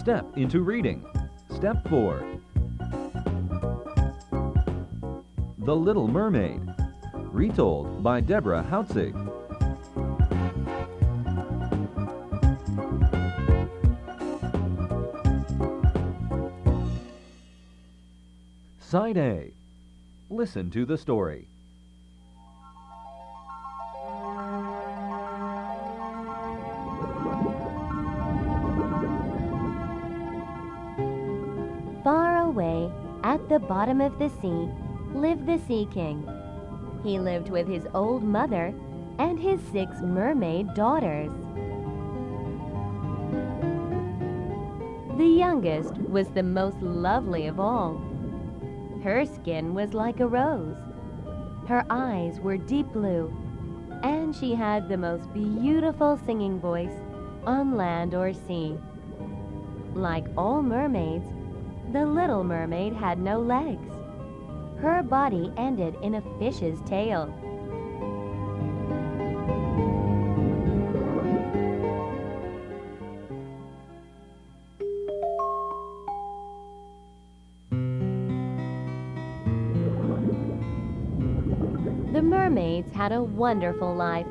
step into reading. Step 4. The Little Mermaid. Retold by Deborah Hautzig. Side A. Listen to the story. Far away, at the bottom of the sea, lived the Sea King. He lived with his old mother and his 6 mermaid daughters. The youngest was the most lovely of all. Her skin was like a rose. Her eyes were deep blue, and she had the most beautiful singing voice on land or sea. Like all mermaids, the Little Mermaid had no legs. Her body ended in a fish's tail. The mermaids had a wonderful life.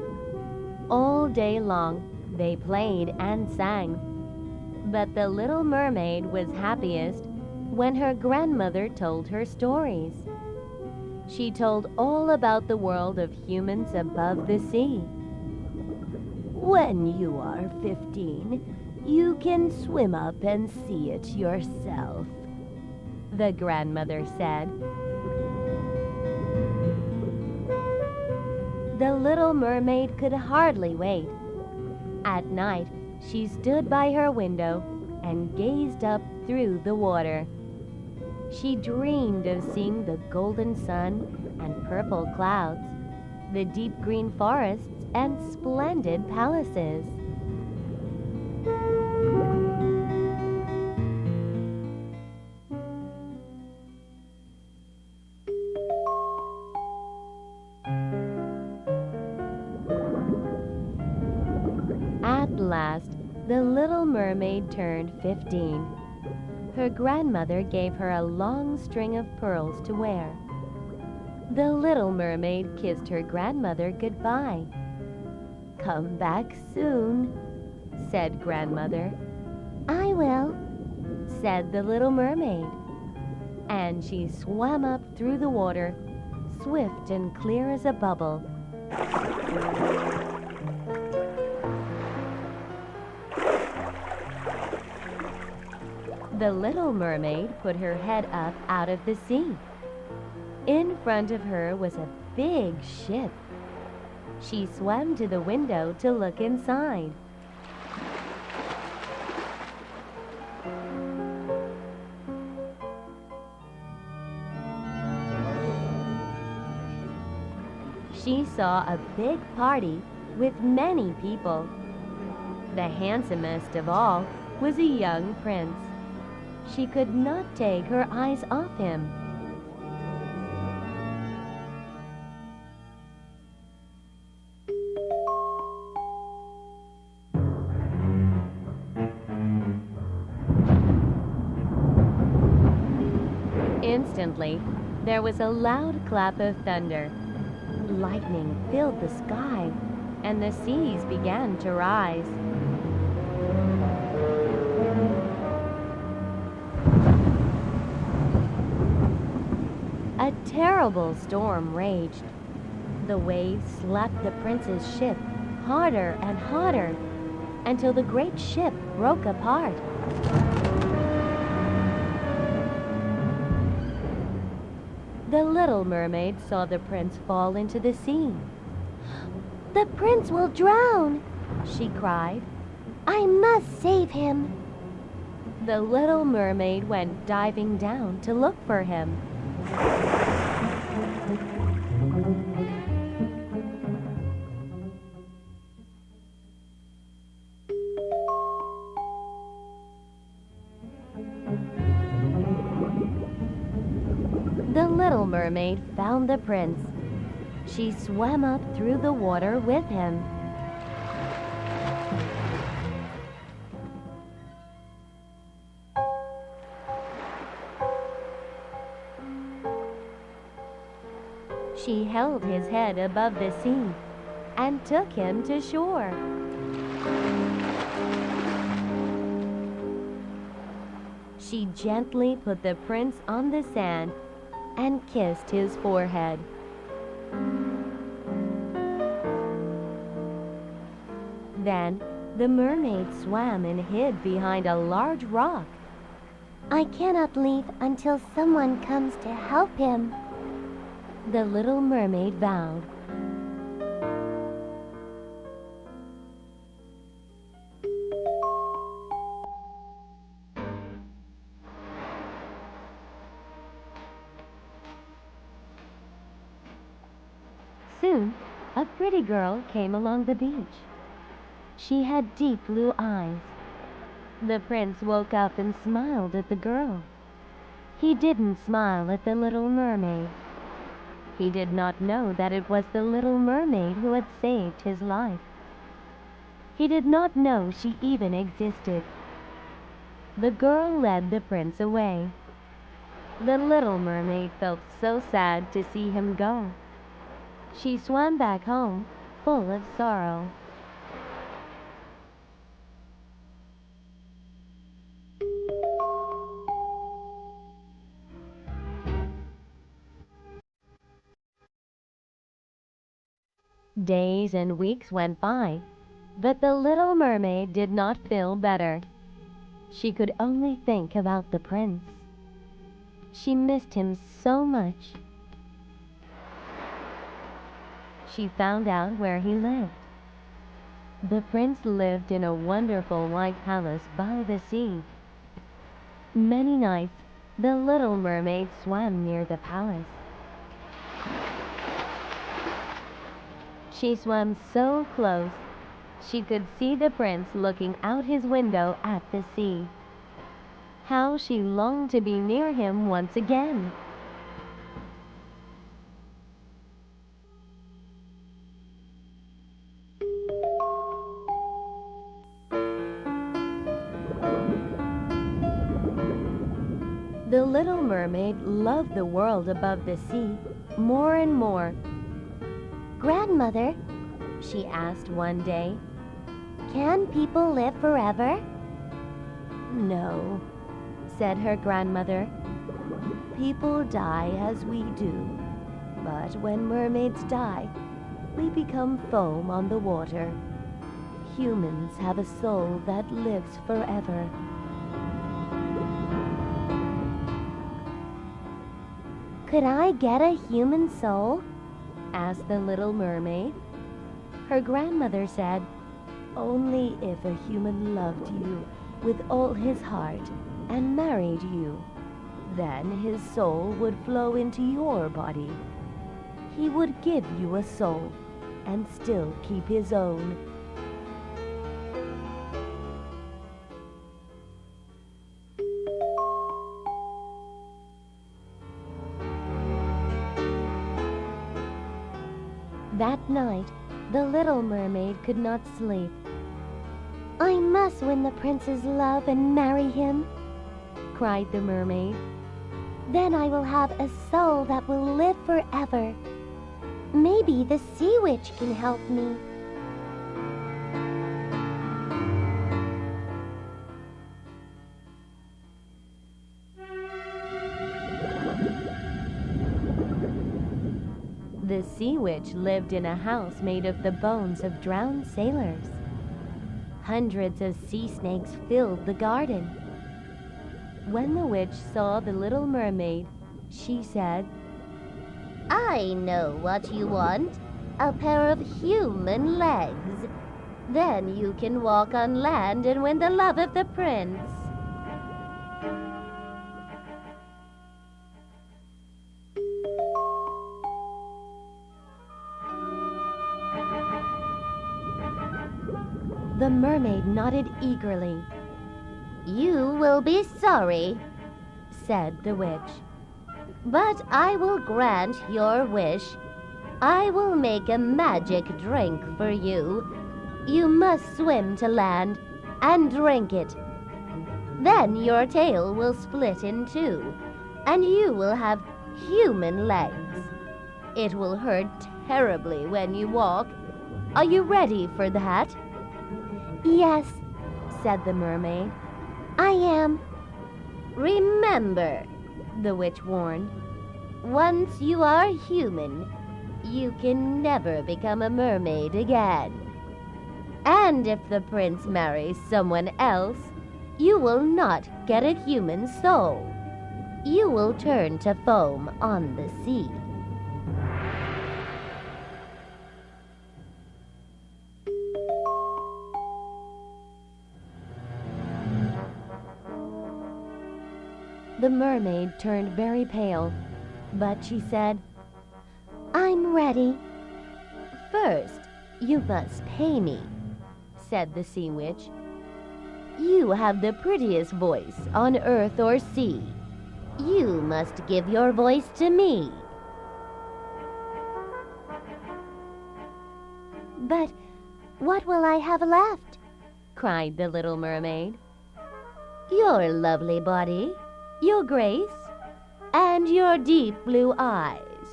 All day long, they played and sang. But the Little Mermaid was happiest when her grandmother told her stories. She told all about the world of humans above the sea. When you are 15, you can swim up and see it yourself, the grandmother said. The Little Mermaid could hardly wait. At night, she stood by her window and gazed up through the water. She dreamed of seeing the golden sun and purple clouds, the deep green forests and splendid palaces. At last, the Little Mermaid turned 15. Her grandmother gave her a long string of pearls to wear. The Little Mermaid kissed her grandmother goodbye. "Come back soon," said Grandmother. "I will," said the Little Mermaid. And she swam up through the water, swift and clear as a bubble. The Little Mermaid put her head up out of the sea. In front of her was a big ship. She swam to the window to look inside. She saw a big party with many people. The handsomest of all was a young prince. She could not take her eyes off him. Instantly, there was a loud clap of thunder. Lightning filled the sky, and the seas began to rise. A terrible storm raged. The waves slapped the prince's ship harder and harder until the great ship broke apart. The Little Mermaid saw the prince fall into the sea. "The prince will drown!" she cried. "I must save him!" The Little Mermaid went diving down to look for him. The Little Mermaid found the prince. She swam up through the water with him. She held his head above the sea and took him to shore. She gently put the prince on the sand and kissed his forehead. Then the mermaid swam and hid behind a large rock. I cannot leave until someone comes to help him, the little mermaid vowed. Soon, a pretty girl came along the beach. She had deep blue eyes. The prince woke up and smiled at the girl. He didn't smile at the little mermaid. He did not know that it was the little mermaid who had saved his life. He did not know she even existed. The girl led the prince away. The little mermaid felt so sad to see him go. She swam back home, full of sorrow. Days and weeks went by, but the little mermaid did not feel better. She could only think about the prince. She missed him so much. She found out where he lived. The prince lived in a wonderful white palace by the sea. Many nights, the little mermaid swam near the palace. She swam so close, she could see the prince looking out his window at the sea. How she longed to be near him once again. The little mermaid loved the world above the sea more and more. Grandmother, She asked one day. can people live forever? No, said her grandmother. People die as we do, but when mermaids die, we become foam on the water. Humans have a soul that lives forever. Could I get a human soul? Asked the little mermaid. Her grandmother said, only if a human loved you with all his heart and married you, then his soul would flow into your body. He would give you a soul and still keep his own. That night, the little mermaid could not sleep. I must win the prince's love and marry him, Cried the mermaid. Then I will have a soul that will live forever. Maybe the sea witch can help me. The sea witch lived in a house made of the bones of drowned sailors. Hundreds of sea snakes filled the garden. When the witch saw the little mermaid, she said, I know what you want. A pair of human legs. then you can walk on land and win the love of the prince. The mermaid nodded eagerly. You will be sorry, Said the witch. but I will grant your wish. I will make a magic drink for you. You must swim to land and drink it. Then your tail will split in two, and you will have human legs. It will hurt terribly when you walk. Are you ready for that?" "Yes," said the mermaid. "I am." "Remember," the witch warned. "once you are human, you can never become a mermaid again. And if the prince marries someone else, you will not get a human soul. You will turn to foam on the sea." The mermaid turned very pale, but she said, "I'm ready." "First, you must pay me," said the sea witch. "You have the prettiest voice on earth or sea. You must give your voice to me." "But what will I have left?" cried the little mermaid. "Your lovely body, your grace, and your deep blue eyes."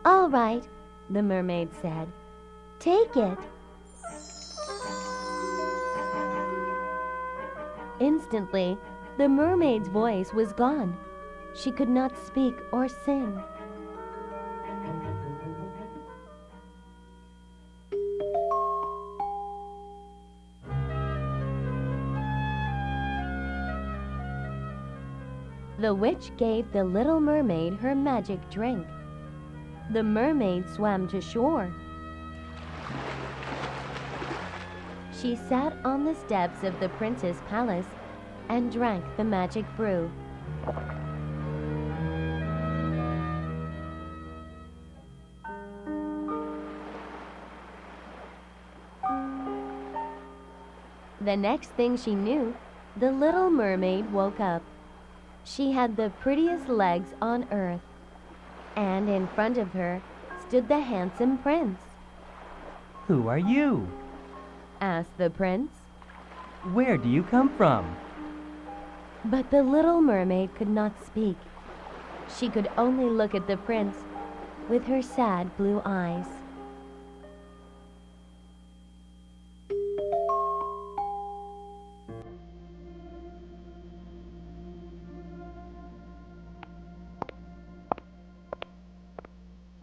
"All right," the mermaid said. "Take it." Instantly, the mermaid's voice was gone. She could not speak or sing. The witch gave the little mermaid her magic drink. The mermaid swam to shore. She sat on the steps of the prince's palace and drank the magic brew. The next thing she knew, the little mermaid woke up. She had the prettiest legs on earth, and in front of her stood the handsome prince. "Who are you? Asked the prince. Where do you come from?" But the little mermaid could not speak. She could only look at the prince with her sad blue eyes.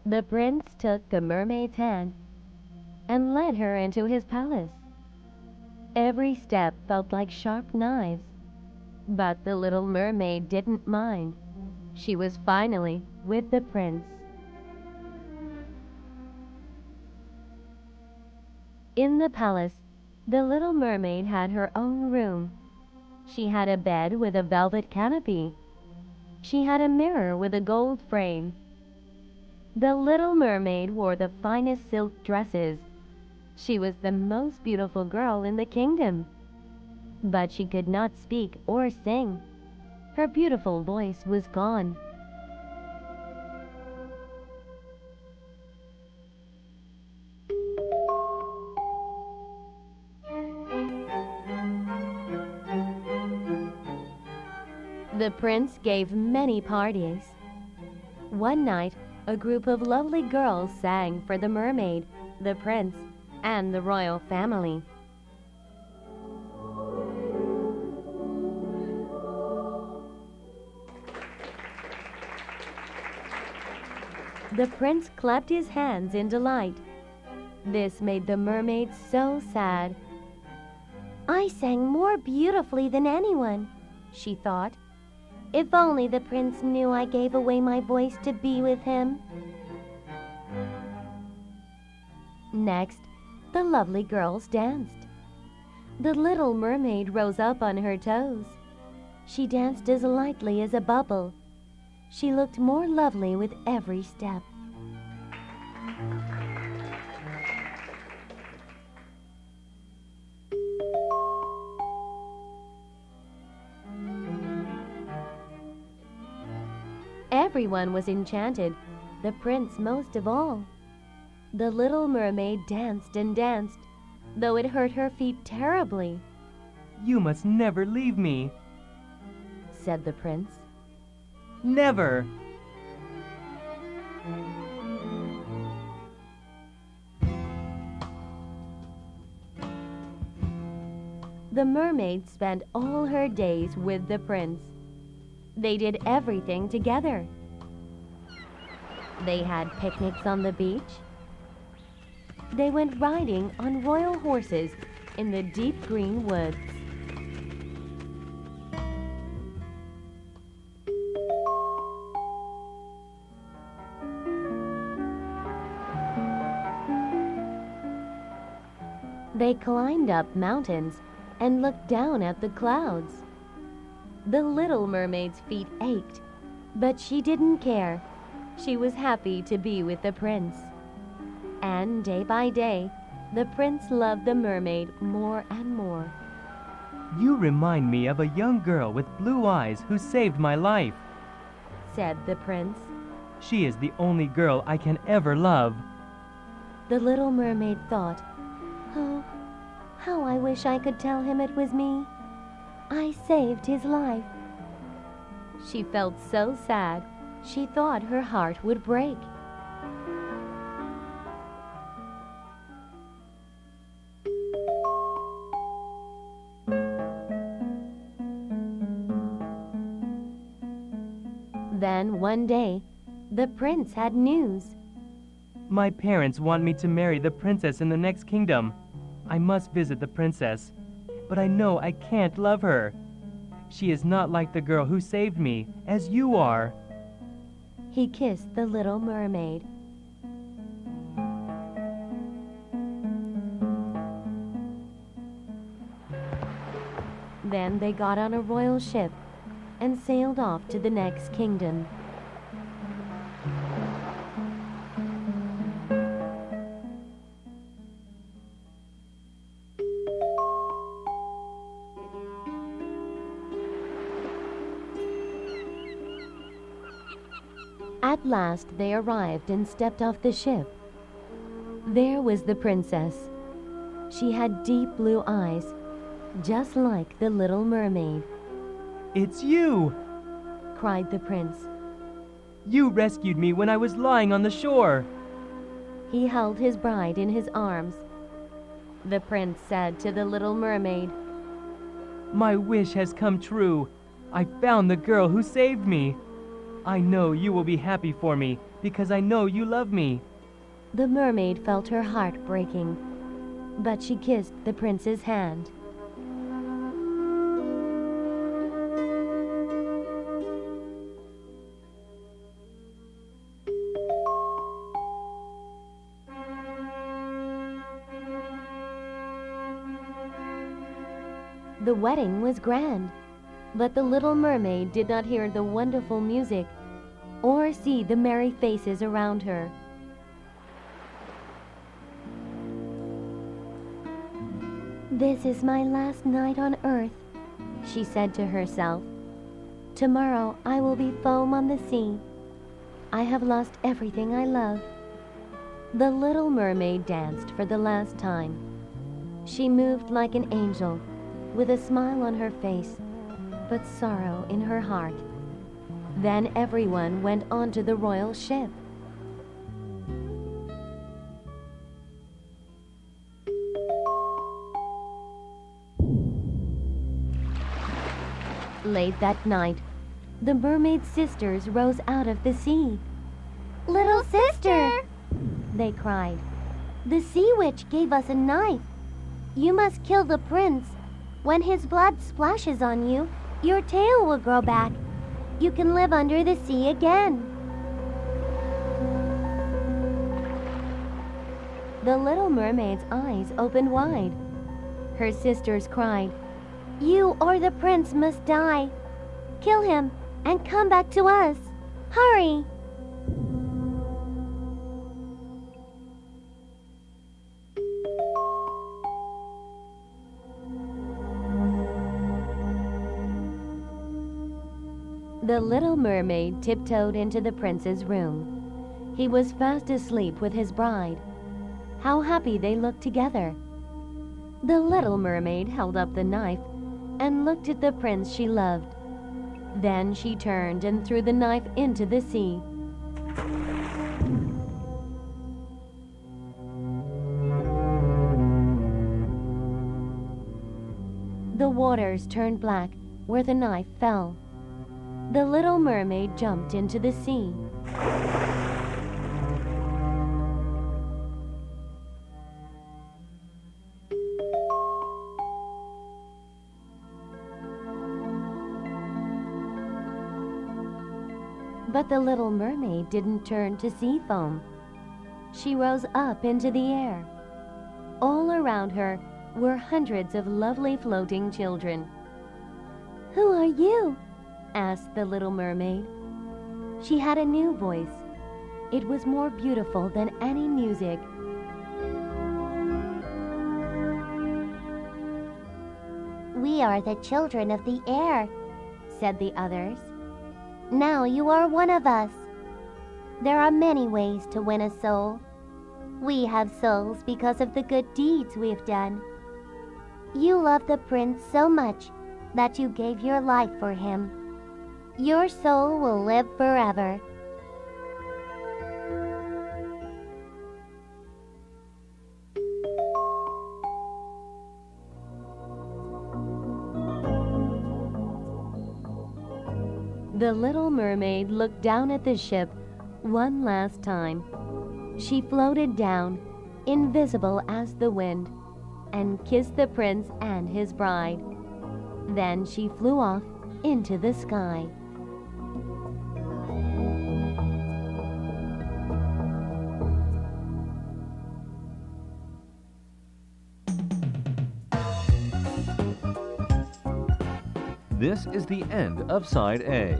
The prince took the mermaid's hand and led her into his palace. Every step felt like sharp knives, but the little mermaid didn't mind. She was finally with the prince. In the palace, the little mermaid had her own room. She had a bed with a velvet canopy. She had a mirror with a gold frame. The little mermaid wore the finest silk dresses. She was the most beautiful girl in the kingdom. But she could not speak or sing. Her beautiful voice was gone. The prince gave many parties. One night, a group of lovely girls sang for the mermaid, the prince, and the royal family. The prince clapped his hands in delight. This made the mermaid so sad. "I sang more beautifully than anyone," she thought. "If only the prince knew I gave away my voice to be with him." Next, the lovely girls danced. The little mermaid rose up on her toes. She danced as lightly as a bubble. She looked more lovely with every step. Everyone was enchanted, the prince most of all. The little mermaid danced and danced, though it hurt her feet terribly. "You must never leave me." Said the prince. "Never." The mermaid spent all her days with the prince. They did everything together. They had picnics on the beach. They went riding on royal horses in the deep green woods. They climbed up mountains and looked down at the clouds. The little mermaid's feet ached, but she didn't care. She was happy to be with the prince. And day by day, the prince loved the mermaid more and more. You remind me of a young girl with blue eyes who saved my life, said the prince. She is the only girl I can ever love. The little mermaid thought, "Oh, how I wish I could tell him it was me. I saved his life." She felt so sad, she thought her heart would break. Then one day, the prince had news. My parents want me to marry the princess in the next kingdom. I must visit the princess, but I know I can't love her. She is not like the girl who saved me, as you are. He kissed the little mermaid. Then they got on a royal ship and sailed off to the next kingdom. At last they arrived and stepped off the ship. There was the princess. She had deep blue eyes, just like the little mermaid. It's you! Cried the prince. You rescued me when I was lying on the shore. He held his bride in his arms. The prince said to the little mermaid, My wish has come true. I found the girl who saved me. I know you will be happy for me because I know you love me. The mermaid felt her heart breaking, but she kissed the prince's hand. The wedding was grand, but the little mermaid did not hear the wonderful music or see the merry faces around her. "This is my last night on earth," she said to herself. "Tomorrow I will be foam on the sea. I have lost everything I love." The little mermaid danced for the last time. She moved like an angel, with a smile on her face, but sorrow in her heart. Then everyone went onto the royal ship. Late that night, the mermaid sisters rose out of the sea. Little sister, They cried. the sea witch gave us a knife. You must kill the prince. When his blood splashes on you, your tail will grow back. You can live under the sea again. The little mermaid's eyes opened wide. Her sisters cried, You or the prince must die. Kill him and come back to us. Hurry! The little mermaid tiptoed into the prince's room. He was fast asleep with his bride. How happy they looked together. The little mermaid held up the knife and looked at the prince she loved. Then she turned and threw the knife into the sea. The waters turned black where the knife fell. The little mermaid jumped into the sea. But the little mermaid didn't turn to sea foam. She rose up into the air. All around her were hundreds of lovely floating children. "Who are you?" asked the little mermaid. She had a new voice. It was more beautiful than any music. "We are the children of the air," said the others. "Now you are one of us. There are many ways to win a soul. We have souls because of the good deeds we've done. You love the prince so much that you gave your life for him. Your soul will live forever." The little mermaid looked down at the ship one last time. She floated down, invisible as the wind, and kissed the prince and his bride. Then she flew off into the sky. This is the end of Side A.